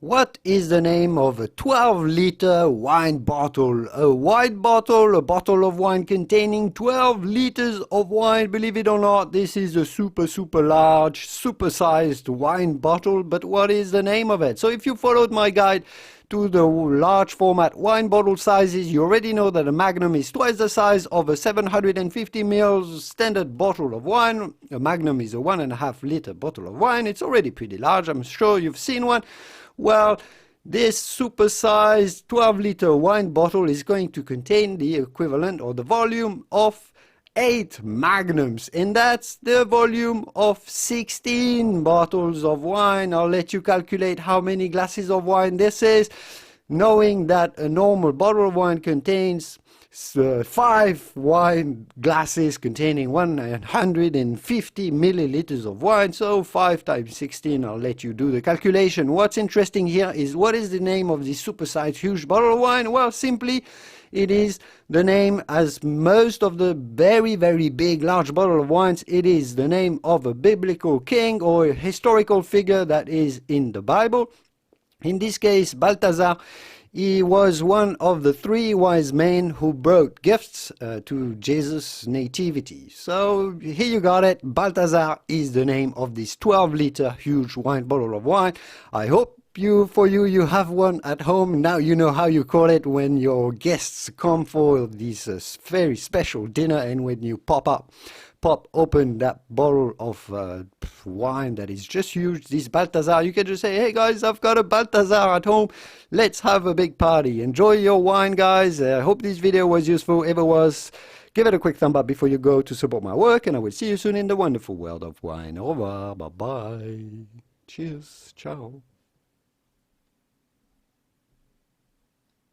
What is the name of a 12-liter wine bottle? A wine bottle, a bottle of wine containing 12 liters of wine. Believe it or not, this is a super large, super-sized wine bottle. But what is the name of it? So if you followed my guide to the large format wine bottle sizes, you already know that a Magnum is twice the size of a 750 ml standard bottle of wine. A Magnum is a 1.5-liter bottle of wine. It's already pretty large. I'm sure you've seen one. Well, this super-sized 12-liter wine bottle is going to contain the equivalent or the volume of 8 Magnums, and that's the volume of 16 bottles of wine. I'll let you calculate how many glasses of wine this is, knowing that a normal bottle of wine contains 5 wine glasses containing 150 milliliters of wine. So 5 times 16, I'll let you do the calculation. What's interesting here is, what is the name of this supersized huge bottle of wine? Well, simply, it is the name, as most of the very big large bottle of wines, it is the name of a biblical king or a historical figure that is in the Bible. In this case, Balthazar. He was one of the 3 wise men who brought gifts to Jesus' nativity. So here you got it. Balthazar is the name of this 12-liter huge wine bottle of wine. I hope you have one at home. Now you know how you call it when your guests come for this very special dinner, and when you pop open that bottle of wine that is just huge, this Balthazar, you can just say, hey guys, I've got a Balthazar at home, let's have a big party. Enjoy your wine, guys. I hope this video was useful. If it was, give it a quick thumb up before you go to support my work, and I will see you soon in the wonderful world of wine. Au revoir, bye bye, cheers, ciao.